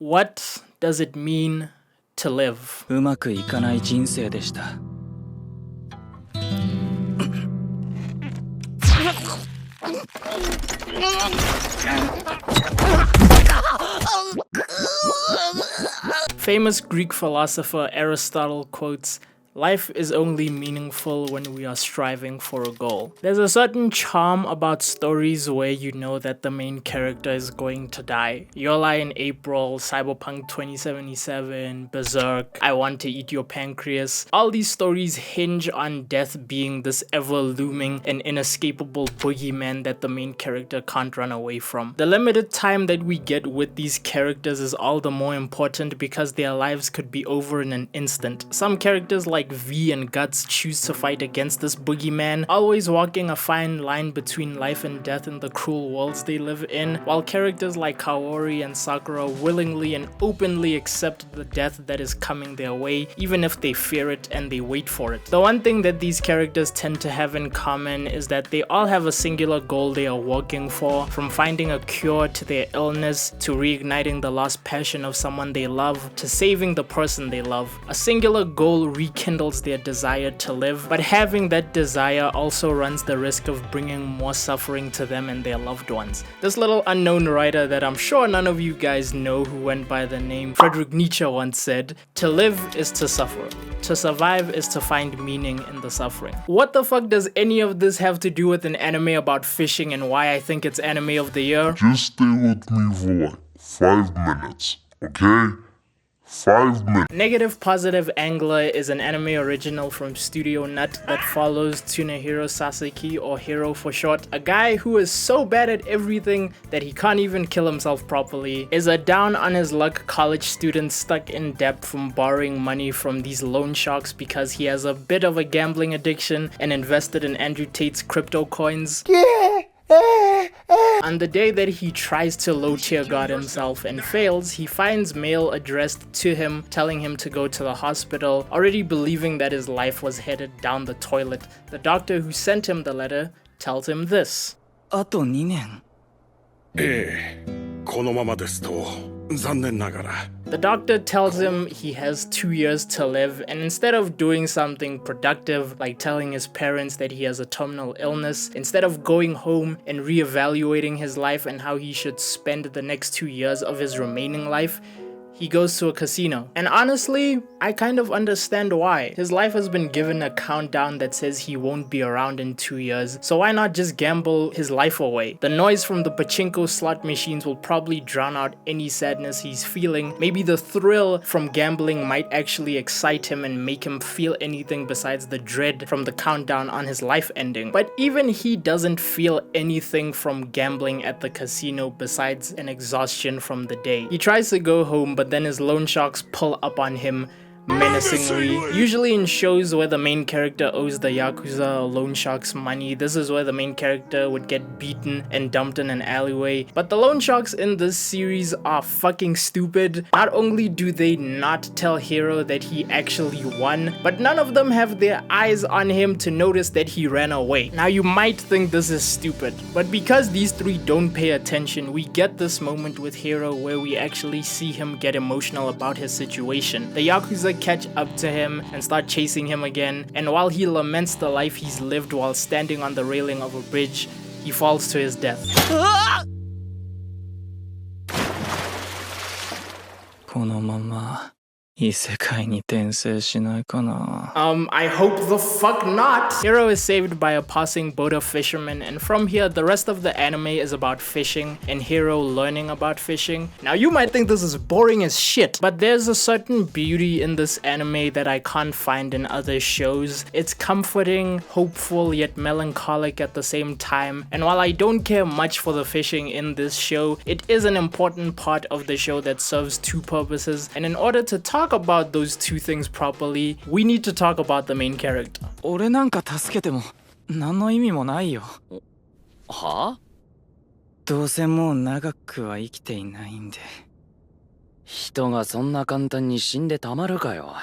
What does it mean to live? うまくいかない人生でした。 Famous Greek philosopher Aristotle quotes, "Life is only meaningful when we are striving for a goal." There's a certain charm about stories where you know that the main character is going to die. Yola in April, Cyberpunk 2077, Berserk, I Want to Eat Your Pancreas. All these stories hinge on death being this ever-looming and inescapable boogeyman that the main character can't run away from. The limited time that we get with these characters is all the more important because their lives could be over in an instant. Some characters like V and Guts choose to fight against this boogeyman, always walking a fine line between life and death in the cruel worlds they live in, while characters like Kaori and Sakura willingly and openly accept the death that is coming their way, even if they fear it and they wait for it. The one thing that these characters tend to have in common is that they all have a singular goal they are working for, from finding a cure to their illness, to reigniting the lost passion of someone they love, to saving the person they love. A singular goal rekindles their desire to live, but having that desire also runs the risk of bringing more suffering to them and their loved ones. This little unknown writer that I'm sure none of you guys know, who went by the name Friedrich Nietzsche, once said, "To live is to suffer. To survive is to find meaning in the suffering." What the fuck does any of this have to do with an anime about fishing and why I think it's anime of the year? Just stay with me for like 5 minutes, okay? 5 minutes. Negative Positive Angler is an anime original from Studio Nut that follows Tsunehiro Sasaki, or Hiro for short, a guy who is so bad at everything that he can't even kill himself properly, is a down on his luck college student stuck in debt from borrowing money from these loan sharks because he has a bit of a gambling addiction and invested in Andrew Tate's crypto coins. On the day that he tries to low tier guard himself and fails, he finds mail addressed to him telling him to go to the hospital, already believing that his life was headed down the toilet. The doctor who sent him the letter tells him this. あと2年。このままですと残念ながら。 The doctor tells him he has 2 years to live, and instead of doing something productive like telling his parents that he has a terminal illness, instead of going home and reevaluating his life and how he should spend the next 2 years of his remaining life, he goes to a casino. And honestly, I kind of understand why. His life has been given a countdown that says he won't be around in 2 years, so why not just gamble his life away? The noise from the pachinko slot machines will probably drown out any sadness he's feeling. Maybe the thrill from gambling might actually excite him and make him feel anything besides the dread from the countdown on his life ending. But even he doesn't feel anything from gambling at the casino besides an exhaustion from the day. He tries to go home, but then his loan sharks pull up on him menacingly. Usually in shows where the main character owes the Yakuza or loan sharks money, this is where the main character would get beaten and dumped in an alleyway. But the loan sharks in this series are fucking stupid. Not only do they not tell Hiro that he actually won, but none of them have their eyes on him to notice that he ran away. Now you might think this is stupid, but because these three don't pay attention, we get this moment with Hiro where we actually see him get emotional about his situation. The Yakuza catch up to him and start chasing him again, and while he laments the life he's lived while standing on the railing of a bridge, he falls to his death. このまま異世界に転生しないかな。I hope the fuck not! Hiro is saved by a passing Boda fisherman, and from here, the rest of the anime is about fishing and Hiro learning about fishing. Now you might think this is boring as shit, but there's a certain beauty in this anime that I can't find in other shows. It's comforting, hopeful, yet melancholic at the same time, and while I don't care much for the fishing in this show, it is an important part of the show that serves two purposes, and in order to talk about those two things properly, we need to talk about the main character. 俺なんか助けても何の意味もないよ。は？どうせもう長くは生きていないんで。人がそんな簡単に死んでたまるかよ。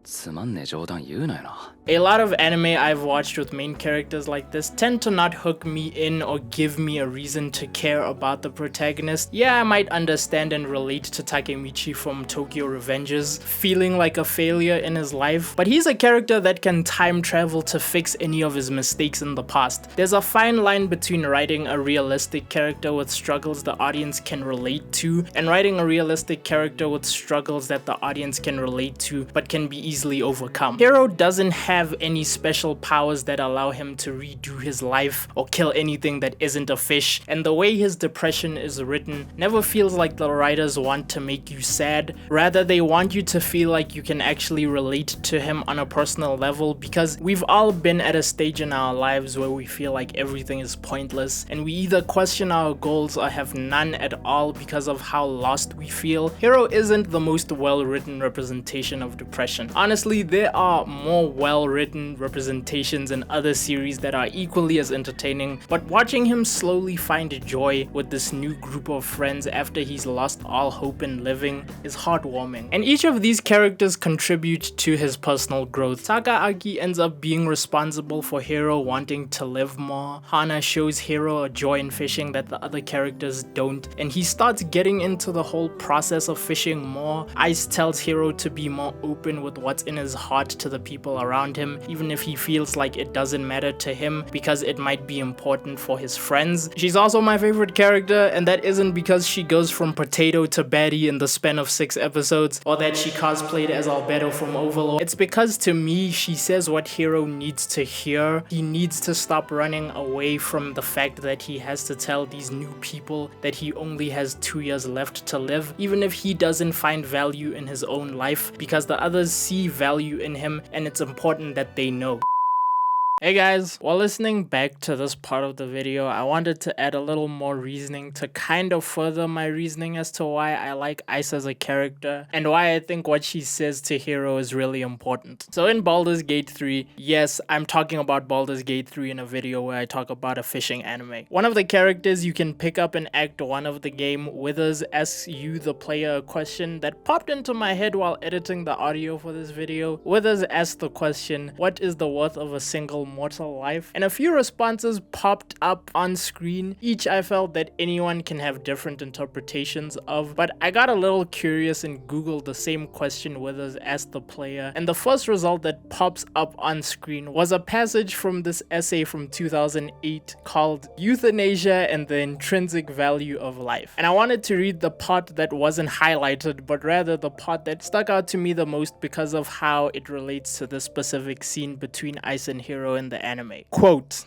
つまんねえ冗談言うなよな。A lot of anime I've watched with main characters like this tend to not hook me in or give me a reason to care about the protagonist. Yeah, I might understand and relate to Takemichi from Tokyo Revengers, feeling like a failure in his life, but he's a character that can time travel to fix any of his mistakes in the past. There's a fine line between writing a realistic character with struggles the audience can relate to, and writing a realistic character with struggles that the audience can relate to but can be easily overcome. Hiro doesn't have any special powers that allow him to redo his life or kill anything that isn't a fish, and the way his depression is written never feels like the writers want to make you sad. Rather, they want you to feel like you can actually relate to him on a personal level, because we've all been at a stage in our lives where we feel like everything is pointless and we either question our goals or have none at all because of how lost we feel. Hiro isn't the most well-written representation of depression. Honestly, there are more well-written representations in other series that are equally as entertaining, but watching him slowly find joy with this new group of friends after he's lost all hope in living is heartwarming. And each of these characters contribute to his personal growth. Takaaki ends up being responsible for Hiro wanting to live more. Hana shows Hiro a joy in fishing that the other characters don't, and he starts getting into the whole process of fishing more. Ice tells Hiro to be more open with what's in his heart to the people around him, even if he feels like it doesn't matter to him because it might be important for his friends. She's also my favorite character, and that isn't because she goes from potato to baddie in the span of 6 episodes, or that she cosplayed as Albedo from Overlord. It's because to me, she says what Hiro needs to hear. He needs to stop running away from the fact that he has to tell these new people that he only has 2 years left to live, even if he doesn't find value in his own life, because the others see value in him and it's important that they know. Hey guys, while listening back to this part of the video, I wanted to add a little more reasoning to kind of further my reasoning as to why I like Ice as a character and why I think what she says to Hiro is really important. So in Baldur's Gate 3, yes, I'm talking about Baldur's Gate 3 in a video where I talk about a fishing anime. One of the characters you can pick up in Act 1 of the game, Withers, asks you, the player, a question that popped into my head while editing the audio for this video. Withers asked the question, what is the worth of a single mortal life? And a few responses popped up on screen. Each I felt that anyone can have different interpretations of, but I got a little curious and googled the same question Withers asked the player, and the first result that pops up on screen was a passage from this essay from 2008 called Euthanasia and the Intrinsic Value of Life. And I wanted to read the part that wasn't highlighted, but rather the part that stuck out to me the most because of how it relates to this specific scene between Ice and Hiro in the anime. Quote,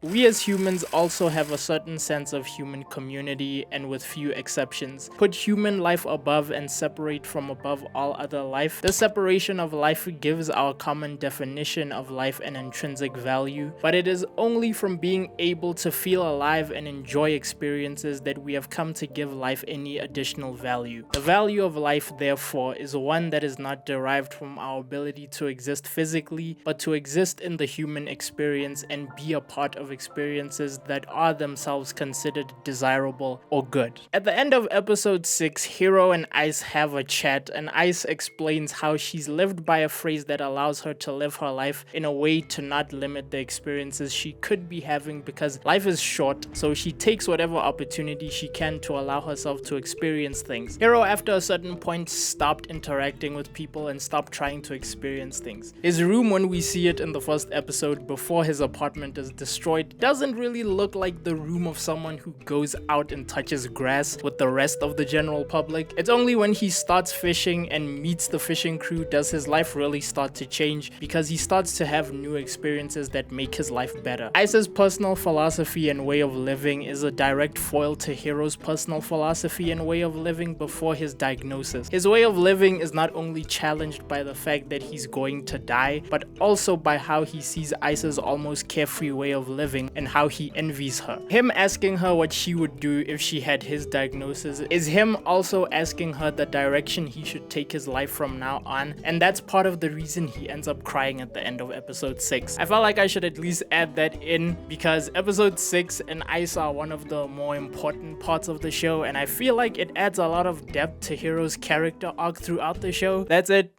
"We as humans also have a certain sense of human community, and with few exceptions, put human life above and separate from above all other life. The separation of life gives our common definition of life an intrinsic value, but it is only from being able to feel alive and enjoy experiences that we have come to give life any additional value. The value of life, therefore, is one that is not derived from our ability to exist physically, but to exist in the human experience and be a part of experiences that are themselves considered desirable or good." At the end of episode 6, Hiro and Ice have a chat, and Ice explains how she's lived by a phrase that allows her to live her life in a way to not limit the experiences she could be having, because life is short, so she takes whatever opportunity she can to allow herself to experience things. Hiro, after a certain point, stopped interacting with people and stopped trying to experience things. His room, when we see it in the first episode before his apartment is destroyed, doesn't really look like the room of someone who goes out and touches grass with the rest of the general public. It's only when he starts fishing and meets the fishing crew does his life really start to change, because he starts to have new experiences that make his life better. Ice's personal philosophy and way of living is a direct foil to Hiro's personal philosophy and way of living before his diagnosis. His way of living is not only challenged by the fact that he's going to die, but also by how he sees Ice's almost carefree way of living and how he envies her. Him asking her what she would do if she had his diagnosis is him also asking her the direction he should take his life from now on, and that's part of the reason he ends up crying at the end of episode 6. I felt like I should at least add that in, because episode 6 and Ice are one of the more important parts of the show, and I feel like it adds a lot of depth to Hiro's character arc throughout the show. That's it.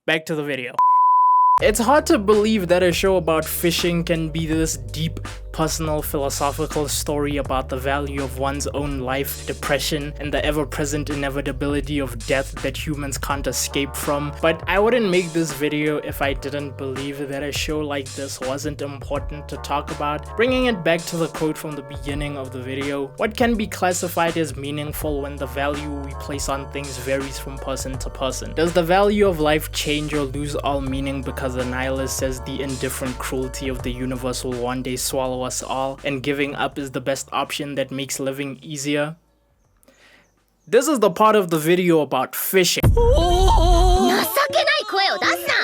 Back to the video. It's hard to believe that a show about fishing can be this deep, personal, philosophical story about the value of one's own life, depression, and the ever-present inevitability of death that humans can't escape from. But I wouldn't make this video if I didn't believe that a show like this wasn't important to talk about. Bringing it back to the quote from the beginning of the video, what can be classified as meaningful when the value we place on things varies from person to person? Does the value of life change or lose all meaning because the nihilist says the indifferent cruelty of the universe will one day swallow us all, and giving up is the best option that makes living easier? This is the part of the video about fishing.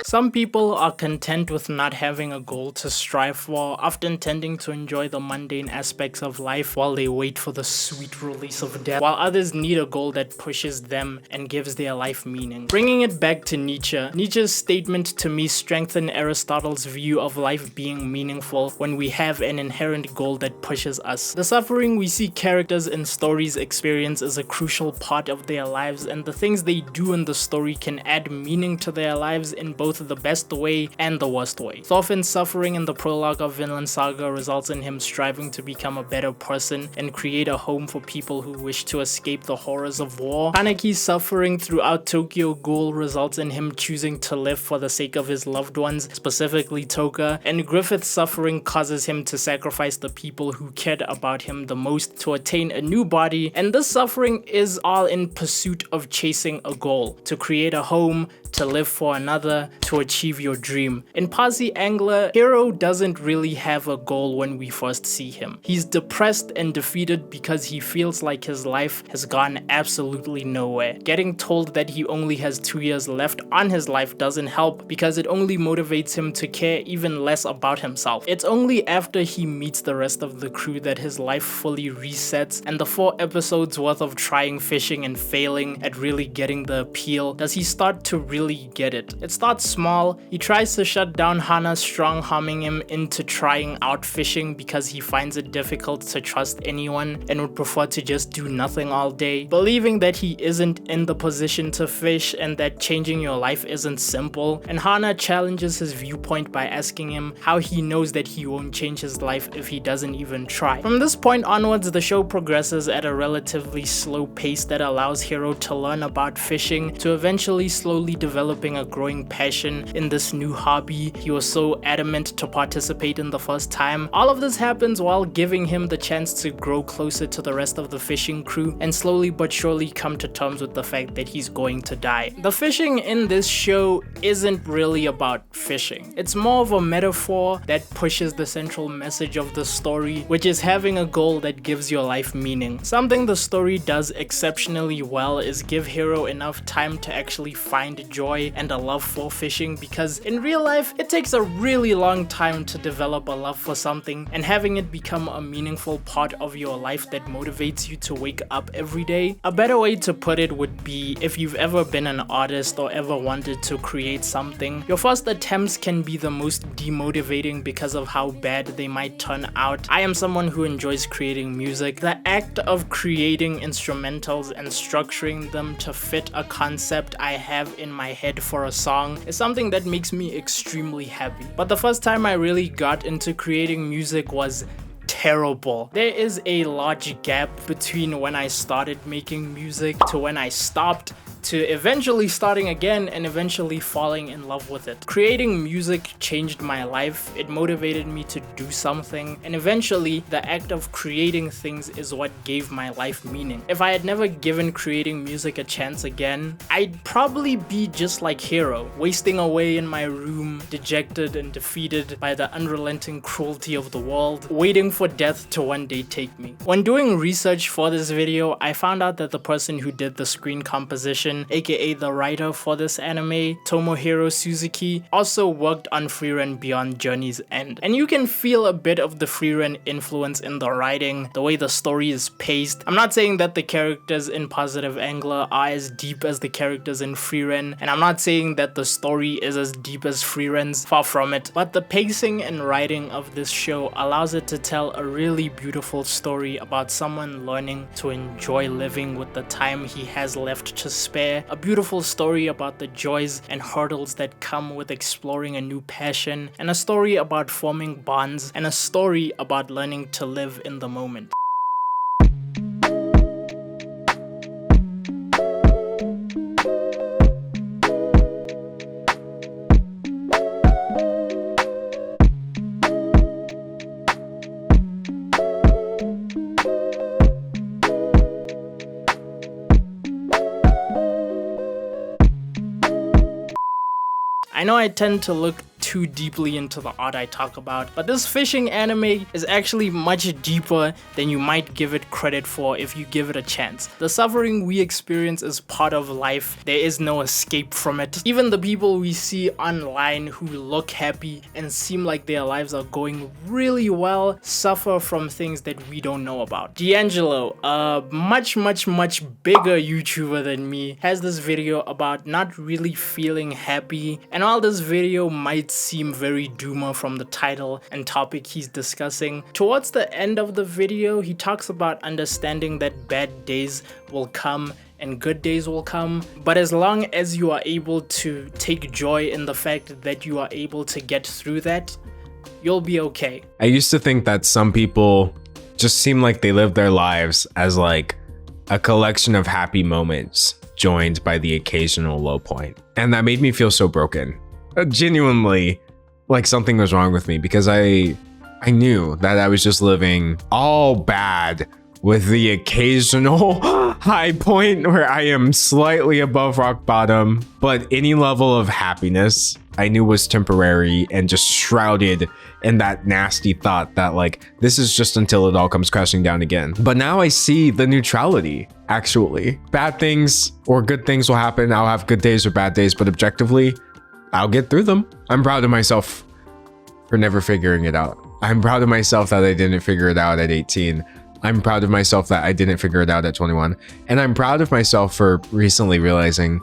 Some people are content with not having a goal to strive for, often tending to enjoy the mundane aspects of life while they wait for the sweet release of death, while others need a goal that pushes them and gives their life meaning. Bringing it back to Nietzsche, Nietzsche's statement to me strengthened Aristotle's view of life being meaningful when we have an inherent goal that pushes us. The suffering we see characters in stories experience is a crucial part of their lives, and the things they do in the story can add meaning to their lives in both the best way and the worst way. Thorfinn's suffering in the prologue of Vinland Saga results in him striving to become a better person and create a home for people who wish to escape the horrors of war. Kaneki's suffering throughout Tokyo Ghoul results in him choosing to live for the sake of his loved ones, specifically Toka, and Griffith's suffering causes him to sacrifice the people who cared about him the most to attain a new body, and this suffering is all in pursuit of chasing a goal, to create a home, to live for another, to achieve your dream. In Postive Angler, Hero doesn't really have a goal when we first see him. He's depressed and defeated because he feels like his life has gone absolutely nowhere. Getting told that he only has 2 years left on his life doesn't help because it only motivates him to care even less about himself. It's only after he meets the rest of the crew that his life fully resets, and the 4 episodes worth of trying fishing and failing at really getting the appeal does he start to really get it. It starts small. He tries to shut down Hana, strong harming him into trying out fishing because he finds it difficult to trust anyone and would prefer to just do nothing all day, believing that he isn't in the position to fish and that changing your life isn't simple. And Hana challenges his viewpoint by asking him how he knows that he won't change his life if he doesn't even try. From this point onwards, the show progresses at a relatively slow pace that allows Hero to learn about fishing, to eventually slowly developing a growing passion in this new hobby he was so adamant to participate in the first time. All of this happens while giving him the chance to grow closer to the rest of the fishing crew and slowly but surely come to terms with the fact that he's going to die. The fishing in this show isn't really about fishing. It's more of a metaphor that pushes the central message of the story, which is having a goal that gives your life meaning. Something the story does exceptionally well is give Hero enough time to actually find joy and a love for fishing, because in real life it takes a really long time to develop a love for something, and having it become a meaningful part of your life that motivates you to wake up every day. A better way to put it would be, if you've ever been an artist or ever wanted to create something, your first attempts can be the most demotivating because of how bad they might turn out. I am someone who enjoys creating music. The act of creating instrumentals and structuring them to fit a concept I have in my head for a song is something that makes me extremely happy. But the first time I really got into creating music was terrible. There is a large gap between when I started making music to when I stopped, to eventually starting again and eventually falling in love with it. Creating music changed my life. It motivated me to do something, and eventually the act of creating things is what gave my life meaning. If I had never given creating music a chance again, I'd probably be just like Hero, wasting away in my room, dejected and defeated by the unrelenting cruelty of the world, waiting for death to one day take me. When doing research for this video, I found out that the person who did the screen composition, aka the writer for this anime, Tomohiro Suzuki, also worked on Freerun Beyond Journey's End. And you can feel a bit of the Freerun influence in the writing, the way the story is paced. I'm not saying that the characters in Postive Angler are as deep as the characters in Freerun, and I'm not saying that the story is as deep as Freerun's, far from it, but the pacing and writing of this show allows it to tell a really beautiful story about someone learning to enjoy living with the time he has left to spend despair, a beautiful story about the joys and hurdles that come with exploring a new passion, and a story about forming bonds, and a story about learning to live in the moment. I know I tend to look too deeply into the art I talk about, but this fishing anime is actually much deeper than you might give it credit for if you give it a chance. The suffering we experience is part of life. There is no escape from it. Even the people we see online who look happy and seem like their lives are going really well suffer from things that we don't know about. D'Angelo, a much bigger YouTuber than me, has this video about not really feeling happy, and while this video might seem very doomer from the title and topic he's discussing, towards the end of the video he talks about understanding that bad days will come and good days will come, but as long as you are able to take joy in the fact that you are able to get through that, you'll be okay. I used to think that some people just seem like they live their lives as like a collection of happy moments joined by the occasional low point. And that made me feel so broken. Genuinely, like something was wrong with me, because I knew that I was just living all bad with the occasional high point where I am slightly above rock bottom, but any level of happiness I knew was temporary and just shrouded in that nasty thought that like, this is just until it all comes crashing down again. But now I see the neutrality, actually. Bad things or good things will happen. I'll have good days or bad days, but objectively, I'll get through them. I'm proud of myself for never figuring it out. I'm proud of myself that I didn't figure it out at 18. I'm proud of myself that I didn't figure it out at 21. And I'm proud of myself for recently realizing,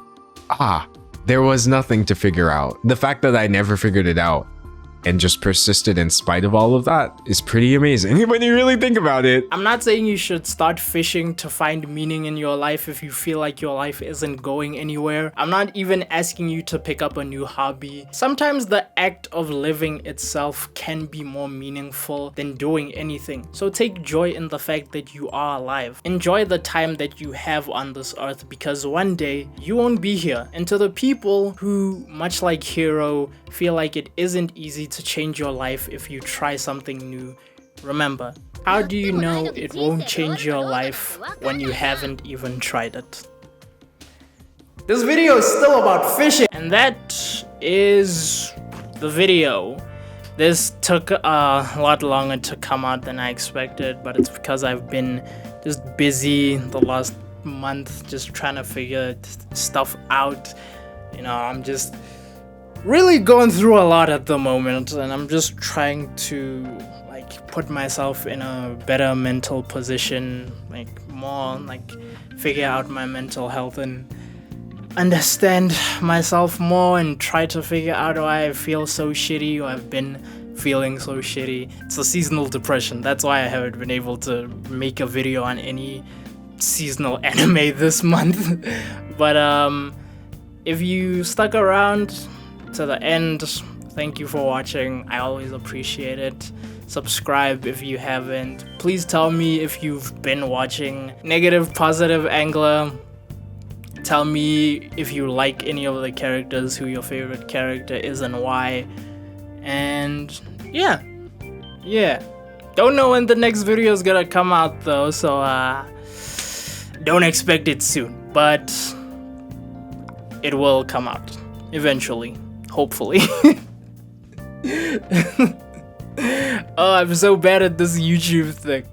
there was nothing to figure out. The fact that I never figured it out and just persisted in spite of all of that is pretty amazing when you really think about it. I'm not saying you should start fishing to find meaning in your life if you feel like your life isn't going anywhere. I'm not even asking you to pick up a new hobby. Sometimes the act of living itself can be more meaningful than doing anything. So take joy in the fact that you are alive. Enjoy the time that you have on this earth, because one day you won't be here. And to the people who, much like Hero, feel like it isn't easy to change your life if you try something new, remember, how do you know it won't change your life when you haven't even tried it? This video is still about fishing, and that is the video. This took a lot longer to come out than I expected, but it's because I've been just busy the last month just trying to figure stuff out. You know, I'm just really going through a lot at the moment, and I'm just trying to like put myself in a better mental position, like more like figure out my mental health and understand myself more, and try to figure out why I feel so shitty, or I've been feeling so shitty. It's a seasonal depression. That's why I haven't been able to make a video on any seasonal anime this month. But if you stuck around to the end, thank you for watching. I always appreciate it. Subscribe if you haven't. Please tell me if you've been watching Negative Positive Angler. Tell me if you like any of the characters, who your favorite character is and why. And yeah. Don't know when the next video is gonna come out though, so don't expect it soon, but it will come out eventually. Hopefully. Oh, I'm so bad at this YouTube thing.